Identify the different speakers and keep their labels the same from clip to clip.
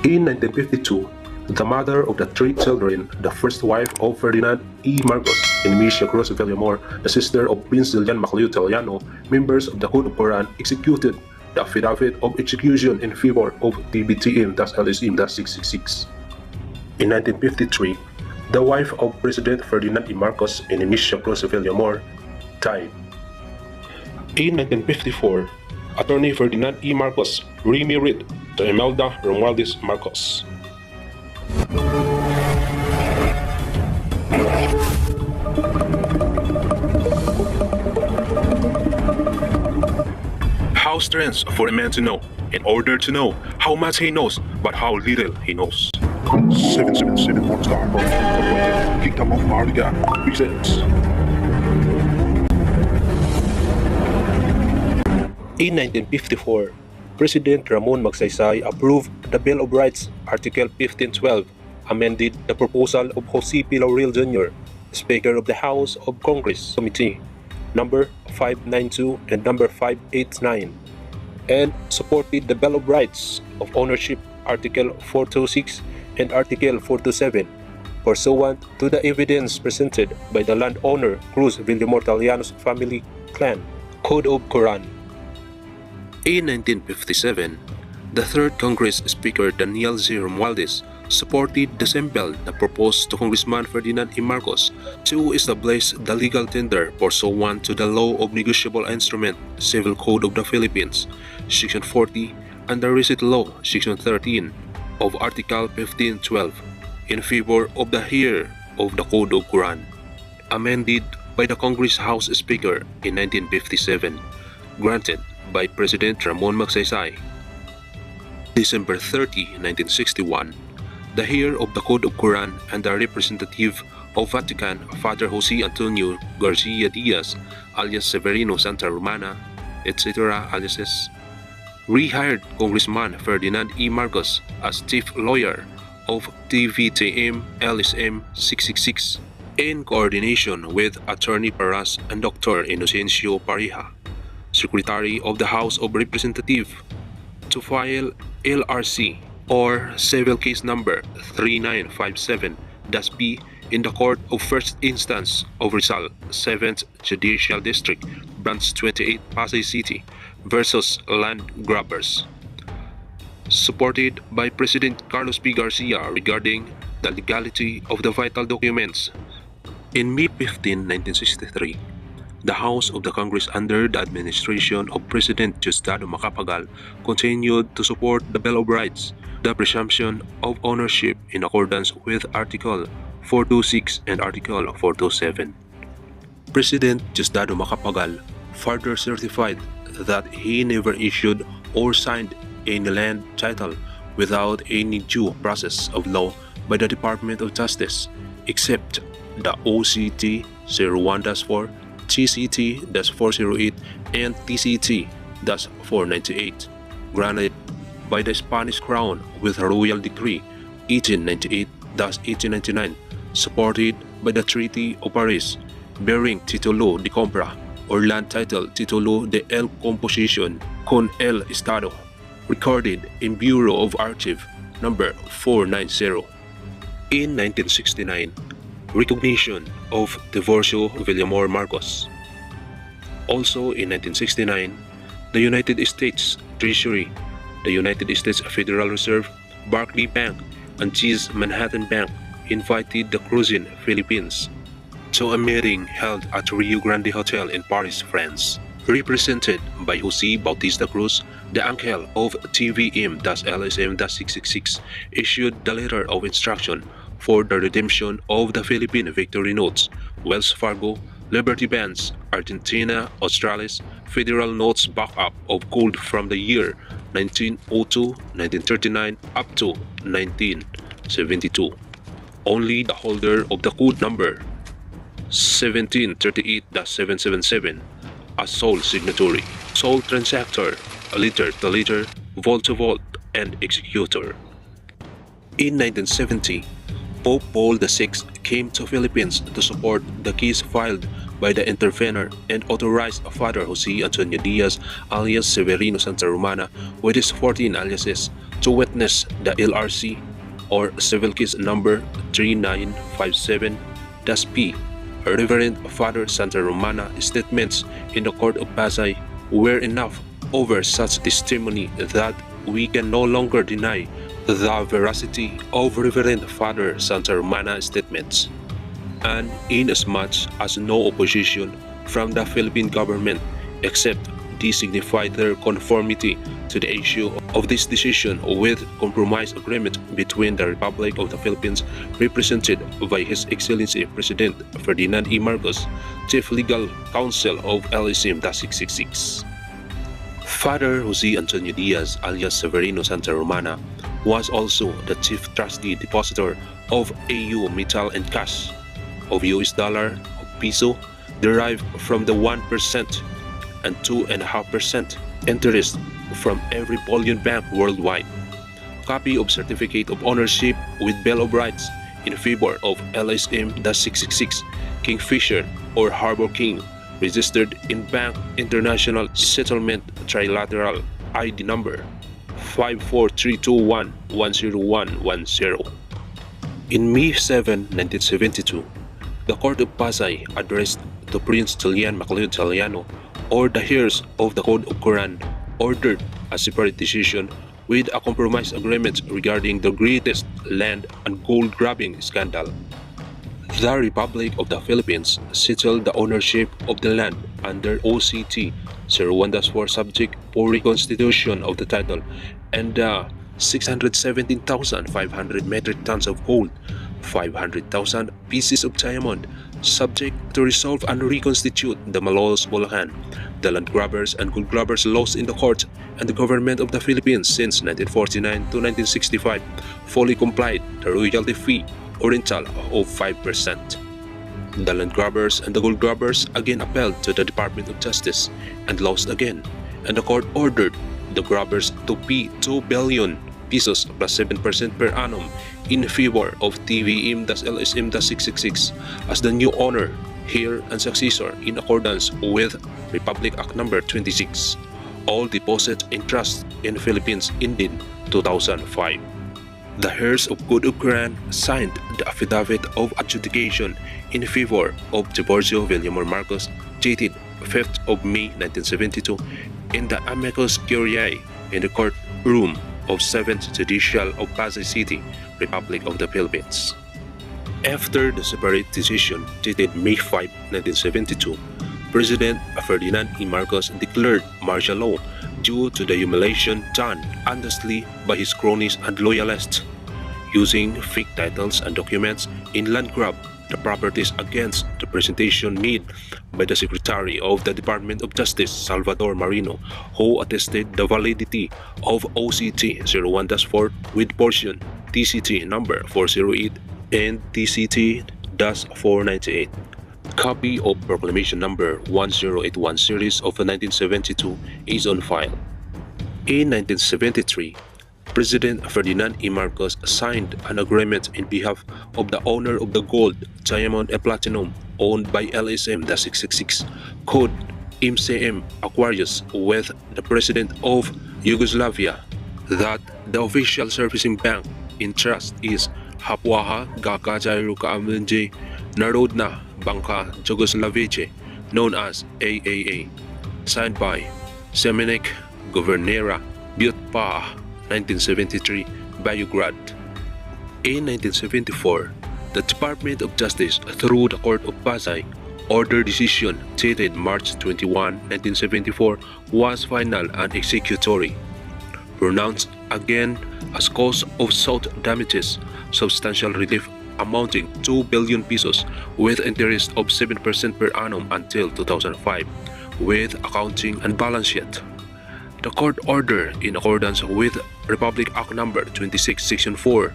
Speaker 1: In 1952, the mother of the three children, the first wife of Ferdinand E. Marcos and Emilia Cruz Villamor, the sister of Prince Julian Macleo Italiano, members of the Code of KORAN, executed the affidavit of execution in favor of TBTM-LSM-666. In 1953, the wife of President Ferdinand E. Marcos and Emilia Cruz Villamor died. In 1954, Attorney Ferdinand E. Marcos remarried to Imelda Romualdez Marcos. How strange for a man to know, in order to know how much he knows, but how little he knows. 777 Morningstar Kingdom of Marliga presents. In 1954, President Ramon Magsaysay approved the Bill of Rights, Article 1512, amended the proposal of Jose P. Laurel Jr., Speaker of the House of Congress Committee, number 592 and number 589, and supported the Bill of Rights of Ownership, Article 426 and Article 427, pursuant to the evidence presented by the landowner Cruz Villamor Italiano's family clan, Code of KORAN. In 1957, the Third Congress Speaker Daniel Z. Romualdez supported the same bill that proposed to Congressman Ferdinand E. Marcos to establish the legal tender pursuant to the Law of Negotiable Instrument, Civil Code of the Philippines, Section 40, and the Receipt Law, Section 13, of Article 1512, in favor of the heir of the Code of KORAN, amended by the Congress House Speaker in 1957, granted by President Ramon Magsaysay. December 30, 1961, the heir of the Code of KORAN and the representative of Vatican, Father Jose Antonio Garcia Diaz, alias Severino Santa Romana, etc., aliases, rehired Congressman Ferdinand E. Marcos as chief lawyer of TVTM-LSM 666 in coordination with Attorney Paras and Dr. Inocencio Pareja, Secretary of the House of Representatives, to file LRC or Civil Case Number 3957-P in the Court of First Instance of Rizal, 7th Judicial District, Branch 28, Pasay City, versus Land Grabbers, supported by President Carlos P. Garcia regarding the legality of the vital documents. In May 15, 1963, the House of the Congress under the administration of President Diosdado Macapagal continued to support the Bill of Rights, the presumption of ownership in accordance with Article 426 and Article 427. President Diosdado Macapagal further certified that he never issued or signed any land title without any due process of law by the Department of Justice, except the OCT 01-4, TCT-408, and TCT-498, granted by the Spanish Crown with Royal Decree 1898-1899, supported by the Treaty of Paris, bearing Titulo de Compra or land title Titulo de el Composición con el Estado, recorded in Bureau of Archive number 490. In 1969, recognition of Divorcio Villamor Marcos. Also in 1969, the United States Treasury, the United States Federal Reserve, Barclays Bank, and Chase Manhattan Bank invited the cruising Philippines to a meeting held at Rio Grande Hotel in Paris, France. Represented by Jose Bautista Cruz, the uncle of TVM-LSM-666, issued the letter of instruction for the redemption of the Philippine Victory Notes, Wells Fargo, Liberty Bonds, Argentina, Australis, Federal Notes backup of gold from the year 1902, 1939 up to 1972. Only the holder of the code number 1738-777 as sole signatory, sole transactor, letter to letter, vault to vault, and executor. In 1970, Pope Paul VI came to Philippines to support the case filed by the intervener and authorized Father Jose Antonio Diaz alias Severino Santa Romana with his 14 aliases to witness the LRC or Civil Case Number 3957-P, Reverend Father Santa Romana statements in the Court of Pasay were enough over such testimony that we can no longer deny the veracity of Reverend Father Santa Romana statements. And inasmuch as no opposition from the Philippine government except they signified their conformity to the issue of this decision with compromise agreement between the Republic of the Philippines represented by His Excellency President Ferdinand E. Marcos, Chief Legal Counsel of LSM-666. Father Jose Antonio Diaz alias Severino Santa Romana was also the Chief Trustee Depositor of AU Metal and Cash of US dollar of peso derived from the 1% and 2.5% interest from every bullion bank worldwide. Copy of Certificate of Ownership with Bill of Rights in favor of LSM-666 Kingfisher or Harbor King, registered in Bank International Settlement Trilateral ID number 54321-10110. In May 7, 1972, the Court of Pasay addressed to Prince Julian Macleod Taliano or the heirs of the Code of KORAN ordered a separate decision with a compromise agreement regarding the greatest land and gold grabbing scandal. The Republic of the Philippines settled the ownership of the land under OCT 01-4 subject for reconstitution of the title and 617,500 metric tons of gold, 500,000 pieces of diamond, subject to resolve and reconstitute the Malolos Bulacan, the land grabbers and gold grabbers lost in the court, and the government of the Philippines since 1949 to 1965 fully complied the royalty fee or rental of 5%. The land grabbers and the gold grabbers again appealed to the Department of Justice and lost again, and the court ordered the grabbers to pay 2 billion pesos plus 7% per annum in favor of TVM-LSM-666 as the new owner, heir, and successor in accordance with Republic Act No. 26. All deposit and trust in Philippines ended 2005. The heirs of Code of KORAN signed the affidavit of adjudication in favor of Tiburcio Villamor Marcos dated 5th of May 1972 in the amicus curiae in the courtroom of 7th Judicial of Pasay City, Republic of the Philippines. After the separate decision dated May 5, 1972, President Ferdinand E. Marcos declared martial law due to the humiliation done unjustly by his cronies and loyalists, using fake titles and documents in land grab the properties against the presentation made by the Secretary of the Department of Justice, Salvador Marino, who attested the validity of OCT 01-4 with portion TCT number 408 and TCT-498. Copy of Proclamation number 1081 series of 1972 is on file. In 1973, President Ferdinand E. Marcos signed an agreement in behalf of the owner of the gold, diamond, and platinum owned by LSM-666 Code MCM Aquarius with the President of Yugoslavia that the official servicing bank in trust is Hapwaha Gaka Jairuka Amenje Narodna Banka Jugoslavice, known as AAA, signed by Semenek Governera Butpa, 1973, Bayograd. In 1974, the Department of Justice, through the Court of Pasay, order decision dated March 21, 1974, was final and executory. Pronounced again as cause of sought damages, substantial relief amounting 2 billion pesos with interest of 7% per annum until 2005, with accounting and balance sheet. The court order, in accordance with Republic Act No. 26, Section 4,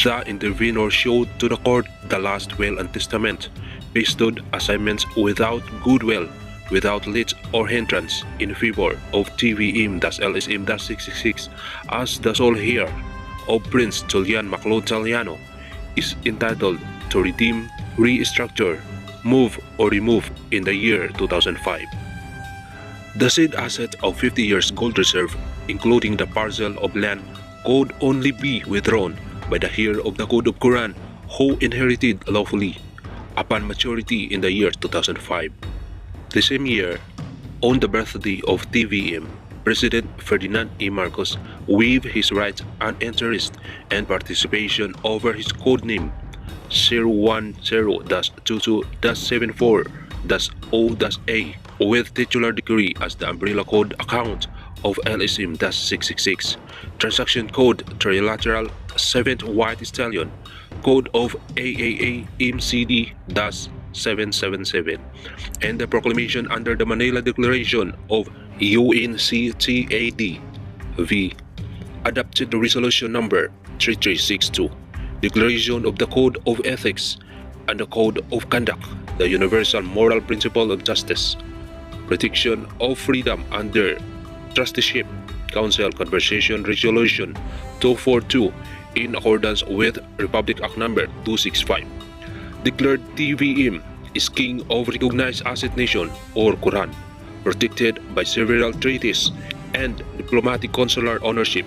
Speaker 1: the intervenor showed to the court the last will and testament, bestowed assignments without goodwill, without lead or hindrance, in favor of TVM-LSM-666 as the sole heir of Prince Julian Macleod Taliano, is entitled to redeem, restructure, move, or remove in the year 2005. The said asset of 50 years gold reserve, including the parcel of land could only be withdrawn by the heir of the Code of KORAN who inherited lawfully upon maturity in the year 2005. The same year, on the birthday of TVM, President Ferdinand E. Marcos waived his rights and interest and participation over his code name 010-22-74-O-A with titular decree as the umbrella code account of LSM-666, transaction code trilateral 7th White Stallion, code of AAA MCD-777, and the proclamation under the Manila Declaration of UNCTAD v. Adopted Resolution Number 3362, Declaration of the Code of Ethics and the Code of Conduct, the universal moral principle of justice, protection of freedom under Trusteeship Council Conversation Resolution 242 in accordance with Republic Act Number 265, declared TVM is King of Recognized Asset Nation or KORAN, protected by several treaties and diplomatic consular ownership,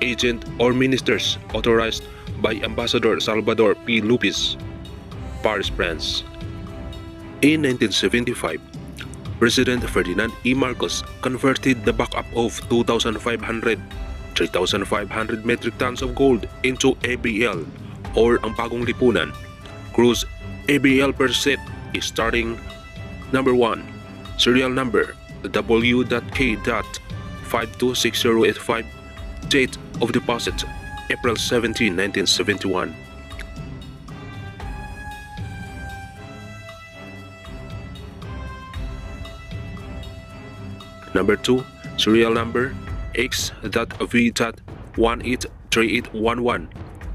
Speaker 1: agent or ministers authorized by Ambassador Salvador P. Lupis, Paris, France. In 1975, President Ferdinand E. Marcos converted the backup of 3,500 metric tons of gold into ABL or ang bagong lipunan. Cruise ABL per set is starting number 1, serial number W.K.526085, date of deposit April 17, 1971. Number 2, serial number X.V.183811,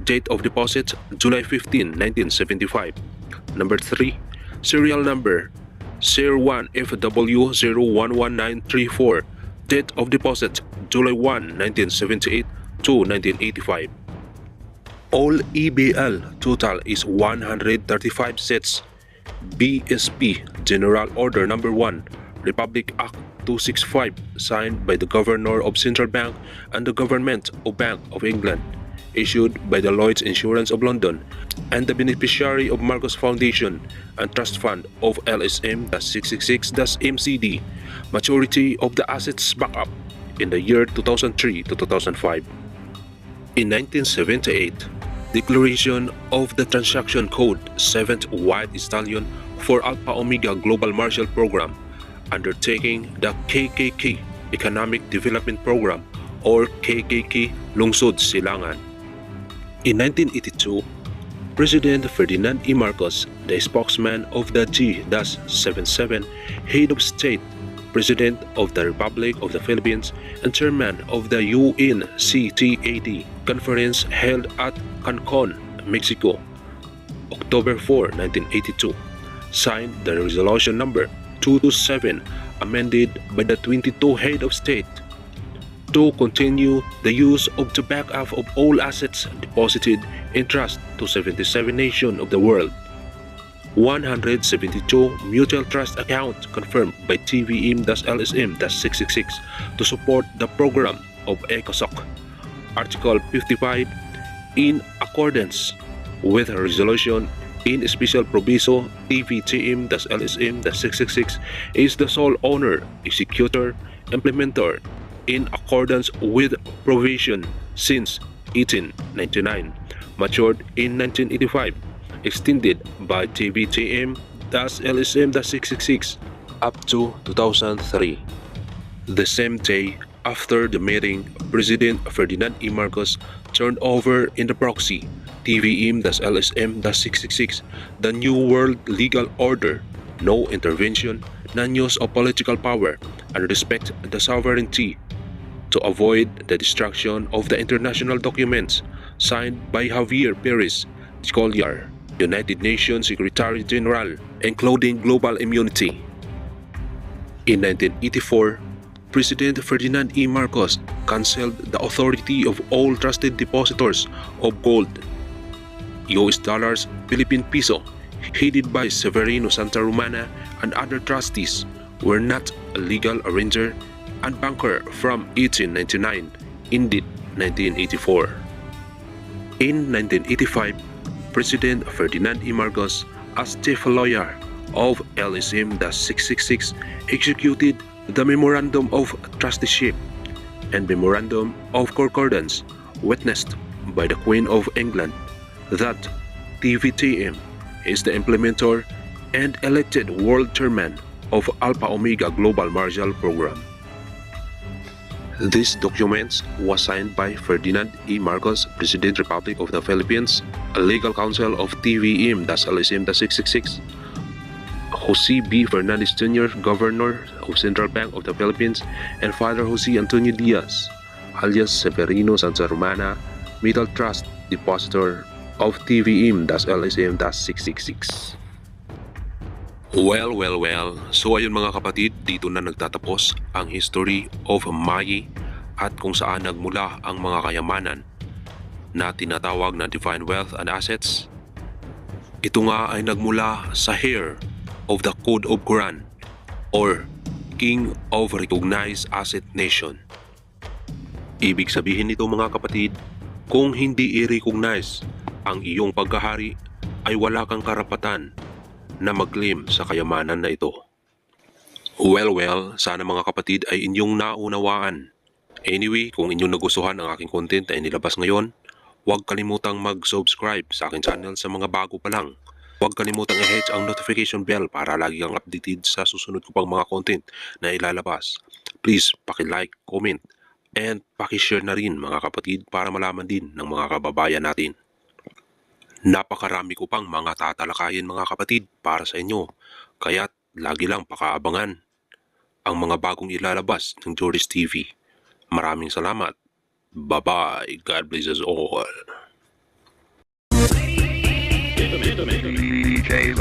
Speaker 1: date of deposit July 15, 1975. Number 3, serial number 01FW011934, date of deposit July 1, 1978 to 1985. All EBL total is 135 sets. BSP General Order Number 1, Republic Act 265, signed by the Governor of Central Bank and the Government of Bank of England, issued by the Lloyds Insurance of London and the beneficiary of Marcos Foundation and Trust Fund of LSM-666-MCD, maturity of the assets backup in the year 2003 to 2005. In 1978, declaration of the Transaction Code 7th White Stallion for Alpha Omega Global Marshall Program, undertaking the KKK Economic Development Program or KKK Lungsod Silangan. In 1982, President Ferdinand E. Marcos, the spokesman of the G-77 Head of State, President of the Republic of the Philippines, and Chairman of the UNCTAD Conference held at Cancun, Mexico, October 4, 1982, signed the Resolution Number 227, amended by the 22 Head of State, to continue the use of the backup of all assets deposited in trust to 77 nations of the world. 172 mutual trust accounts confirmed by TVM-LSM-666 to support the program of ECOSOC. Article 55, in accordance with resolution in special proviso, TVTM-LSM-666 is the sole owner, executor, implementer in accordance with provision since 1899, matured in 1985, extended by TVTM-LSM-666 up to 2003. The same day after the meeting, President Ferdinand E. Marcos turned over in the proxy TVM-LSM-666 the New World Legal Order, no intervention, non-use of political power, and respect the sovereignty, to avoid the destruction of the international documents signed by Javier Perez Collier, United Nations Secretary General, including global immunity. In 1984, President Ferdinand E. Marcos canceled the authority of all trusted depositors of gold, US dollars, Philippine peso, headed by Severino Santa Romana and other trustees, were not a legal arranger and banker from 1899. Indeed, 1984. In 1985, President Ferdinand E. Marcos, as chief lawyer of LSM-666, executed the Memorandum of Trusteeship and Memorandum of Concordance witnessed by the Queen of England that TVTM is the implementer and elected world chairman of Alpha Omega Global Marshall Program. This document was signed by Ferdinand E. Marcos, President Republic of the Philippines, Legal Counsel of TVM-LSM-666, Jose B. Fernandez Jr., Governor of Central Bank of the Philippines, and Father Jose Antonio Diaz, alias Severino Santa Romana, Metal Trust Depositor of TVM-LSM-666. Well. So ayun mga kapatid, dito na nagtatapos ang history of Magi at kung saan nagmula ang mga kayamanan na tinatawag na divine wealth and assets. Ito nga ay nagmula sa heir of the Code of Quran or King of Recognized Asset Nation. Ibig sabihin nito mga kapatid, kung hindi i-recognize ang iyong pagkahari ay wala kang karapatan na mag-claim sa kayamanan na ito. Well, sana mga kapatid ay inyong naunawaan. Anyway, kung inyong nagustuhan ang aking content na inilabas ngayon, huwag kalimutang mag-subscribe sa aking channel sa mga bago pa lang. Huwag kalimutang i-hit ang notification bell para lagi kang updated sa susunod ko pang mga content na ilalabas. Please, paki-like, comment, and paki-share na rin mga kapatid para malaman din ng mga kababayan natin. Napakarami ko pang mga tatalakayin mga kapatid para sa inyo, kaya't lagi lang pakaabangan ang mga bagong ilalabas ng Joris TV. Maraming salamat. Bye-bye. God bless us all.
Speaker 2: DJ